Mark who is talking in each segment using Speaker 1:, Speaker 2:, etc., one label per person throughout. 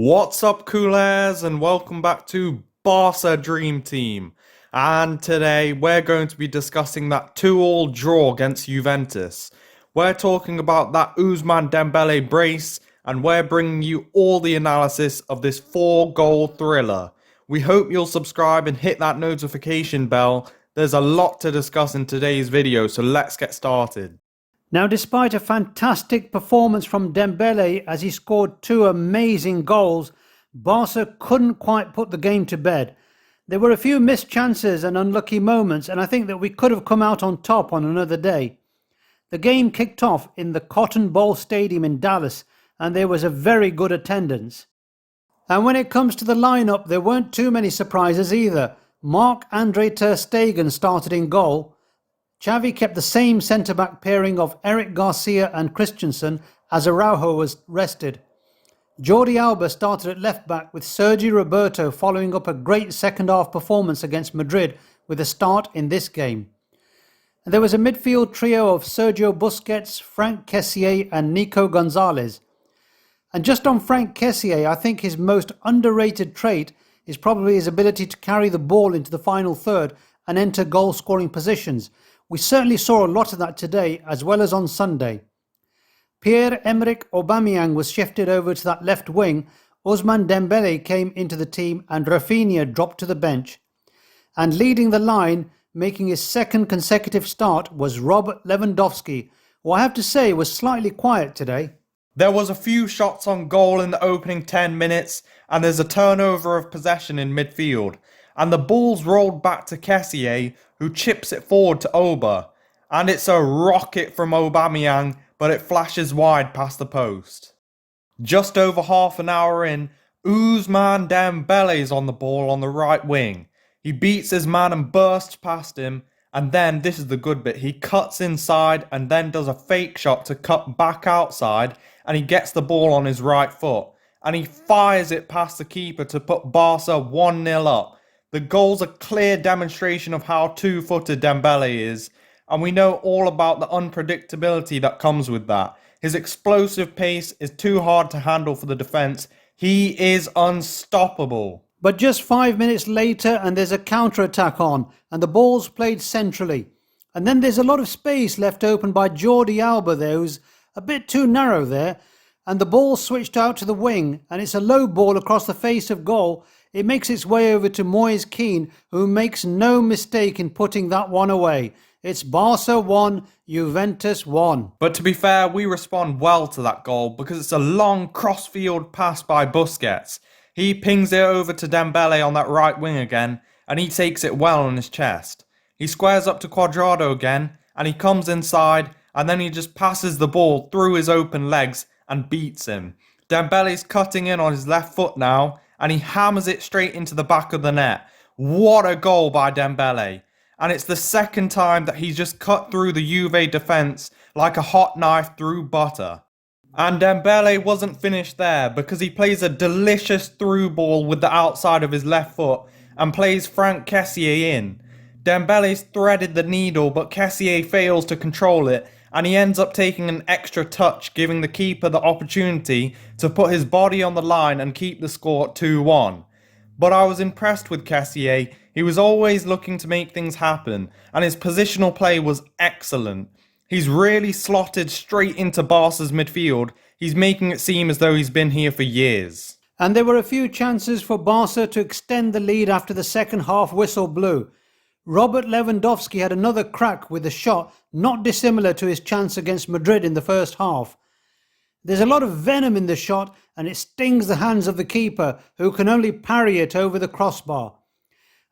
Speaker 1: What's up, coolers, and welcome back to Barça Dream Team. And today we're going to be discussing that 2-2 draw against Juventus. We're talking about that Ousmane Dembélé brace, and we're bringing you all the analysis of this 4-goal thriller. We hope you'll subscribe and hit that notification bell. There's a lot to discuss in today's video, so let's get started.
Speaker 2: Now, despite a fantastic performance from Dembélé as he scored two amazing goals, Barca couldn't quite put the game to bed. There were a few missed chances and unlucky moments, and I think that we could have come out on top on another day. The game kicked off in the Cotton Bowl Stadium in Dallas, and there was a very good attendance. And when it comes to the lineup, there weren't too many surprises either. Marc-Andre ter Stegen started in goal. Xavi kept the same centre-back pairing of Eric Garcia and Christensen as Araujo was rested. Jordi Alba started at left-back with Sergi Roberto following up a great second-half performance against Madrid with a start in this game. And there was a midfield trio of Sergio Busquets, Franck Kessié and Nico Gonzalez. And just on Franck Kessié, I think his most underrated trait is probably his ability to carry the ball into the final third and enter goal-scoring positions. We certainly saw a lot of that today as well as on Sunday. Pierre-Emerick Aubameyang was shifted over to that left wing, Ousmane Dembélé came into the team and Rafinha dropped to the bench. And leading the line, making his second consecutive start, was Robert Lewandowski, who I have to say was slightly quiet today.
Speaker 1: There was a few shots on goal in the opening 10 minutes, and there's a turnover of possession in midfield. And the ball's rolled back to Kessié, who chips it forward to Oba. And it's a rocket from Aubameyang, but it flashes wide past the post. Just over half an hour in, Ousmane Dembélé's on the ball on the right wing. He beats his man and bursts past him, and then, this is the good bit, he cuts inside and then does a fake shot to cut back outside, and he gets the ball on his right foot. And he fires it past the keeper to put Barca 1-0 up. The goal's a clear demonstration of how two-footed Dembélé is, and we know all about the unpredictability that comes with that. His explosive pace is too hard to handle for the defence. He is unstoppable.
Speaker 2: But just 5 minutes later and there's a counter-attack on, and the ball's played centrally. And then there's a lot of space left open by Jordi Alba there, who's a bit too narrow there, and the ball switched out to the wing, and it's a low ball across the face of goal. It makes its way over to Moise Kean, who makes no mistake in putting that one away. It's Barca 1, Juventus 1.
Speaker 1: But to be fair, we respond well to that goal because it's a long cross-field pass by Busquets. He pings it over to Dembélé on that right wing again, and he takes it well on his chest. He squares up to Cuadrado again, and he comes inside, and then he just passes the ball through his open legs and beats him. Dembele's cutting in on his left foot now, and he hammers it straight into the back of the net. What a goal by Dembélé. And it's the second time that he's just cut through the Juve defence like a hot knife through butter. And Dembélé wasn't finished there because he plays a delicious through ball with the outside of his left foot and plays Franck Kessié in. Dembele's threaded the needle, but Kessié fails to control it, and he ends up taking an extra touch, giving the keeper the opportunity to put his body on the line and keep the score at 2-1. But I was impressed with Kessié. He was always looking to make things happen, and his positional play was excellent. He's really slotted straight into Barca's midfield. He's making it seem as though he's been here for years.
Speaker 2: And there were a few chances for Barca to extend the lead after the second half whistle blew. Robert Lewandowski had another crack with a shot not dissimilar to his chance against Madrid in the first half. There's a lot of venom in the shot, and it stings the hands of the keeper, who can only parry it over the crossbar.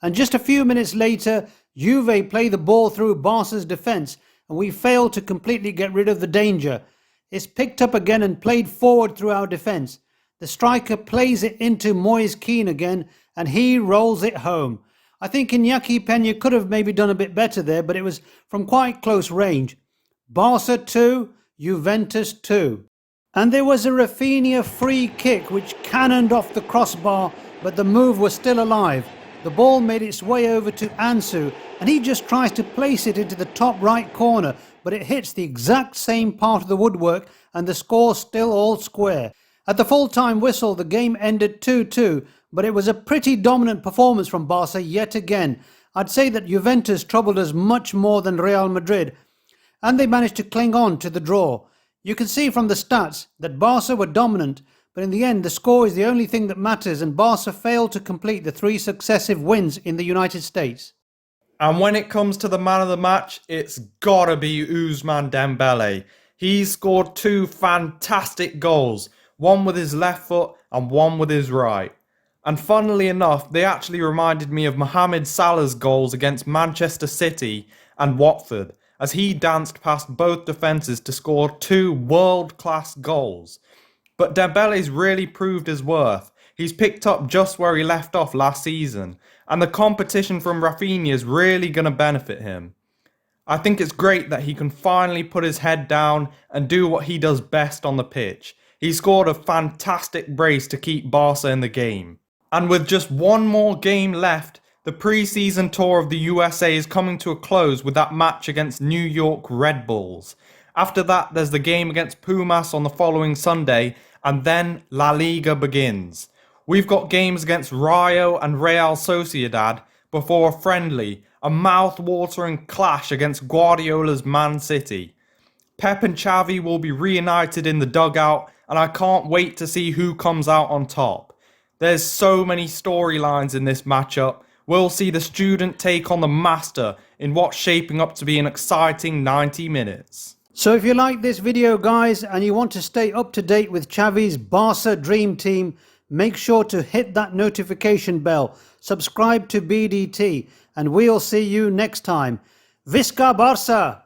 Speaker 2: And just a few minutes later, Juve play the ball through Barca's defence, and we fail to completely get rid of the danger. It's picked up again and played forward through our defence. The striker plays it into Moise Kean again, and he rolls it home. I think Iñaki Peña could have maybe done a bit better there, but it was from quite close range. Barca 2, Juventus 2. And there was a Rafinha free kick which cannoned off the crossbar, but the move was still alive. The ball made its way over to Ansu, and he just tries to place it into the top right corner, but it hits the exact same part of the woodwork, and the score's still all square. At the full-time whistle, the game ended 2-2, but it was a pretty dominant performance from Barca yet again. I'd say that Juventus troubled us much more than Real Madrid, and they managed to cling on to the draw. You can see from the stats that Barca were dominant, but in the end the score is the only thing that matters, and Barca failed to complete the 3 successive wins in the United States.
Speaker 1: And when it comes to the man of the match, it's gotta be Ousmane Dembélé. He scored 2 fantastic goals, one with his left foot and one with his right. And funnily enough, they actually reminded me of Mohamed Salah's goals against Manchester City and Watford, as he danced past both defences to score 2 world-class goals. But Dembele's really proved his worth. He's picked up just where he left off last season, and the competition from Rafinha is really going to benefit him. I think it's great that he can finally put his head down and do what he does best on the pitch. He scored a fantastic brace to keep Barca in the game. And with just one more game left, the pre-season tour of the USA is coming to a close with that match against New York Red Bulls. After that, there's the game against Pumas on the following Sunday, and then La Liga begins. We've got games against Rayo and Real Sociedad before a friendly, a mouth-watering clash against Guardiola's Man City. Pep and Xavi will be reunited in the dugout, and I can't wait to see who comes out on top. There's so many storylines in this matchup. We'll see the student take on the master in what's shaping up to be an exciting 90 minutes.
Speaker 2: So if you like this video, guys, and you want to stay up to date with Xavi's Barca Dream Team, make sure to hit that notification bell, subscribe to BDT, and we'll see you next time. Visca Barça!